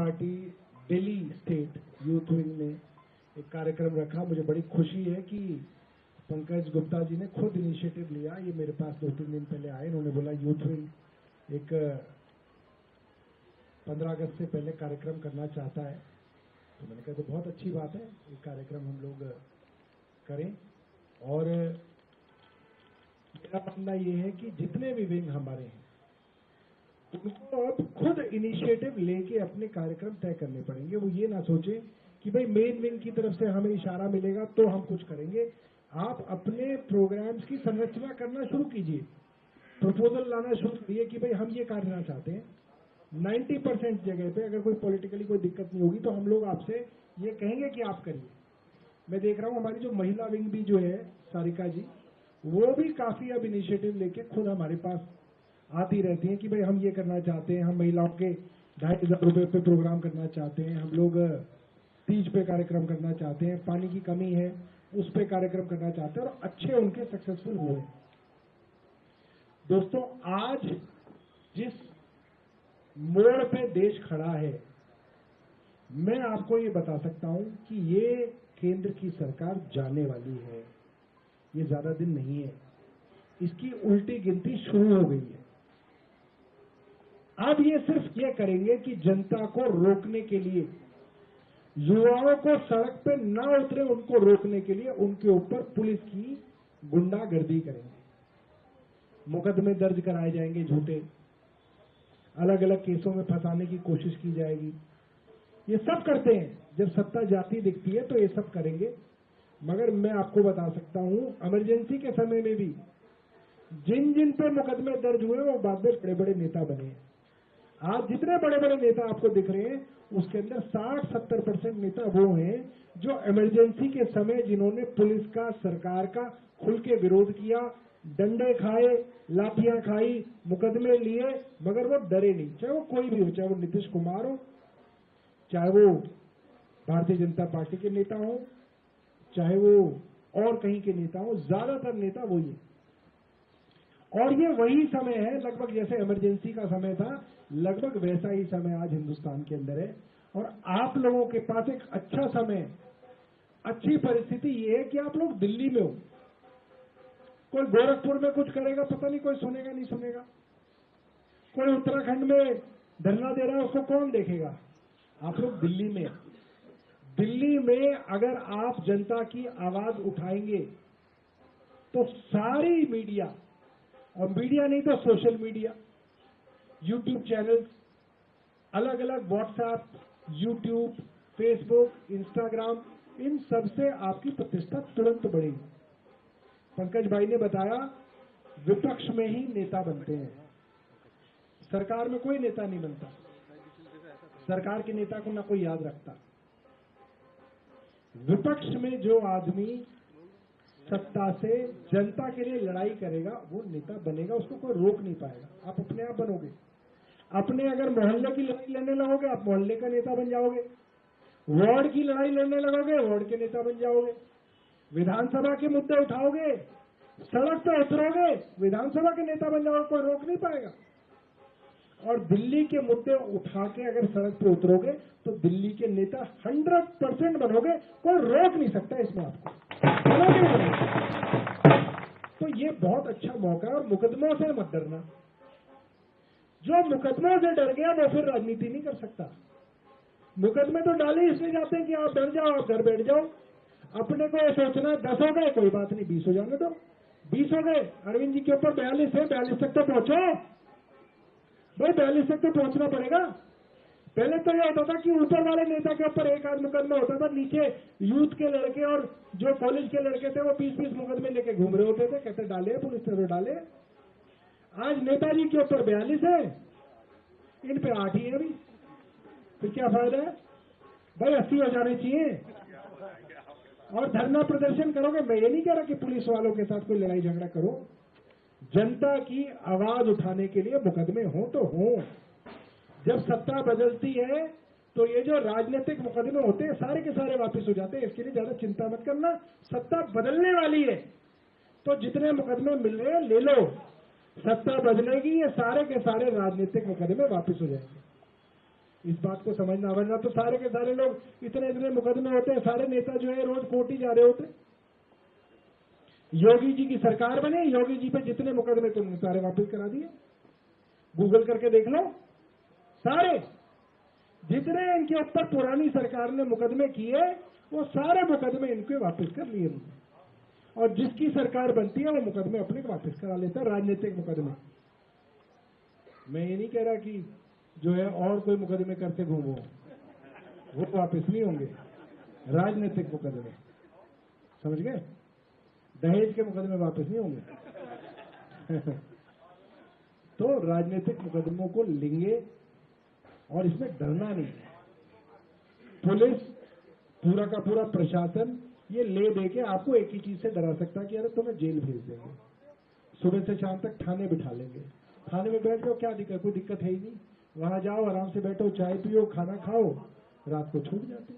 Party Delhi state youth wing ने एक कार्यक्रम रखा। मुझे बड़ी खुशी है कि पंकज गुप्ता जी ने खुद इनिशिएटिव लिया। ये मेरे पास 2-3 दिन पहले आए, इन्होंने बोला यूथ विंग एक 15 अगस्त से पहले कार्यक्रम करना चाहता है। तो मैंने कहा तो बहुत अच्छी बात है, एक कार्यक्रम हम लोग करें। और मेरा मानना ये है कि जितने भी विंग हमारे हैं उनको अब खुद इनिशिएटिव लेके अपने कार्यक्रम तय करने पड़ेंगे। वो ये ना सोचें कि भाई मेन विंग की तरफ से हमें इशारा मिलेगा तो हम कुछ करेंगे। आप अपने प्रोग्राम्स की संरचना करना शुरू कीजिए, प्रपोजल लाना शुरू करिए कि भाई हम ये करना चाहते हैं। 90% जगह पे अगर कोई पॉलिटिकली कोई दिक्कत नहीं होगी तो हम लोग आपसे ये कहेंगे कि आप करिए। मैं देख रहा हूँ हमारी जो महिला विंग भी जो है सारिका जी, वो भी काफी अब इनिशिएटिव लेके खुद हमारे पास आती रहती हैं कि भाई हम ये करना चाहते हैं, हम महिलाओं के 2,500 रुपए पे प्रोग्राम करना चाहते हैं, हम लोग तीज पे कार्यक्रम करना चाहते हैं, पानी की कमी है उस पे कार्यक्रम करना चाहते हैं, और अच्छे उनके सक्सेसफुल हुए। दोस्तों, आज जिस मोड़ पे देश खड़ा है, मैं आपको ये बता सकता हूं कि ये केंद्र की सरकार जाने वाली है, ये ज्यादा दिन नहीं है, इसकी उल्टी गिनती शुरू हो गई है। अब ये सिर्फ ये करेंगे कि जनता को रोकने के लिए, युवाओं को सड़क पे ना उतरे उनको रोकने के लिए उनके ऊपर पुलिस की गुंडागर्दी करेंगे, मुकदमे दर्ज कराए जाएंगे झूठे, अलग अलग केसों में फंसाने की कोशिश की जाएगी। ये सब करते हैं, जब सत्ता जाती दिखती है तो ये सब करेंगे। मगर मैं आपको बता सकता हूं, इमरजेंसी के समय में भी जिन जिन पे मुकदमे दर्ज हुए वो बाद में बड़े बड़े नेता बने हैं। आज जितने बड़े बड़े नेता आपको दिख रहे हैं उसके अंदर 60-70% नेता वो हैं जो इमरजेंसी के समय जिन्होंने पुलिस का, सरकार का खुल के विरोध किया, डंडे खाए, लाठियां खाई, मुकदमे लिए, मगर वो डरे नहीं। चाहे वो कोई भी हो, चाहे वो नीतीश कुमार हो, चाहे वो भारतीय जनता पार्टी के नेता हो, चाहे वो और कहीं के नेता हो, ज्यादातर नेता वही है। और ये वही समय है, लगभग जैसे इमरजेंसी का समय था, लगभग वैसा ही समय आज हिंदुस्तान के अंदर है। और आप लोगों के पास एक अच्छा समय, अच्छी परिस्थिति ये है कि आप लोग दिल्ली में हो। कोई गोरखपुर में कुछ करेगा पता नहीं, कोई सुनेगा नहीं सुनेगा, कोई उत्तराखंड में धरना दे रहा है उसको कौन देखेगा। आप लोग दिल्ली में, दिल्ली में अगर आप जनता की आवाज उठाएंगे तो सारी मीडिया, और मीडिया नहीं तो सोशल मीडिया, यूट्यूब चैनल्स, अलग अलग व्हाट्सएप, यूट्यूब, फेसबुक, इंस्टाग्राम, इन सब से आपकी प्रतिष्ठा तुरंत बढ़ेगी। पंकज भाई ने बताया विपक्ष में ही नेता बनते हैं, सरकार में कोई नेता नहीं बनता। सरकार के नेता को ना कोई याद रखता। विपक्ष में जो आदमी सत्ता से जनता के लिए लड़ाई करेगा वो नेता बनेगा, उसको कोई रोक नहीं पाएगा। आप अपने आप बनोगे। अपने अगर मोहल्ले की लड़ाई लड़ने लगोगे आप मोहल्ले का नेता बन जाओगे, वार्ड की लड़ाई लड़ने लगोगे वार्ड के नेता बन जाओगे, विधानसभा के मुद्दे उठाओगे, सड़क पर उतरोगे, विधानसभा के नेता बन जाओगे, कोई रोक नहीं पाएगा। और दिल्ली के मुद्दे उठा के अगर सड़क पे उतरोगे तो दिल्ली के नेता 100% बनोगे, कोई रोक नहीं सकता इसमें आपको। तो ये बहुत अच्छा मौका है। और मुकदमों से मत डरना, जो मुकदमों से डर गया वो फिर राजनीति नहीं कर सकता। मुकदमे तो डाले इसलिए जाते हैं कि आप डर जाओ, आप घर बैठ जाओ। अपने को ये सोचना 10 हो गए कोई बात नहीं, 20 हो जाने दो। 20 हो गए, अरविंद जी के ऊपर 42 है, 42 तक तो पहुंचो भाई, 42 तक तो पहुंचना पड़ेगा। पहले तो ये होता था कि ऊपर वाले नेता के ऊपर एक आध मुकदमा होता था, नीचे यूथ के लड़के और जो कॉलेज के लड़के थे वो 20-20 मुकदमे लेके घूम रहे होते थे, कहते डाले पुलिस ने तो डाले। आज नेताजी के ऊपर 42 है, इन पे 8 ही है अभी, फिर क्या फायदा है भाई, 80 हो जाने चाहिए। और धरना प्रदर्शन करोगे, मैं ये नहीं कह रहा कि पुलिस वालों के साथ कोई लड़ाई झगड़ा करो, जनता की आवाज उठाने के लिए मुकदमे हो तो हो। जब सत्ता बदलती है तो ये जो राजनीतिक मुकदमे होते हैं सारे के सारे वापस हो जाते हैं, इसके लिए ज्यादा चिंता मत करना। सत्ता बदलने वाली है तो जितने मुकदमे मिल रहे हैं ले लो, सत्ता बदलेगी ये सारे के सारे राजनीतिक मुकदमे वापस हो जाएंगे। इस बात को समझना, वरना तो सारे के सारे लोग इतने इतने मुकदमे होते हैं, सारे नेता जो है रोज कोर्ट ही जा रहे होते। योगी जी की सरकार बने, योगी जी पे जितने मुकदमे तुमने सारे वापस करा दिए। गूगल करके देख लो, सारे जितने इनके ऊपर पुरानी सरकार ने मुकदमे किए वो सारे मुकदमे इनके वापस कर लिए उन्होंने। और जिसकी सरकार बनती है वो मुकदमे अपने वापस करा लेता है, राजनीतिक मुकदमे। मैं ये नहीं कह रहा कि जो है और कोई मुकदमे करते घूमो, वो वापस नहीं होंगे। राजनीतिक मुकदमे, समझ गए? दहेज के मुकदमे वापस नहीं होंगे। तो राजनीतिक मुकदमों को लेंगे और इसमें डरना नहीं है। पुलिस, पूरा का पूरा प्रशासन ये ले दे के आपको एक ही चीज से डरा सकता है कि अरे तुम्हें जेल भेज देंगे, सुबह से शाम तक थाने बिठा लेंगे। थाने में बैठ जाओ, क्या दिक्कत? कोई दिक्कत है ही नहीं। वहां जाओ, आराम से बैठो, चाय पियो, खाना खाओ, रात को छूट जाते।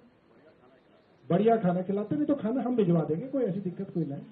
बढ़िया खाना खिलाते, नहीं तो खाना हम भिजवा देंगे, कोई ऐसी दिक्कत कोई नहीं।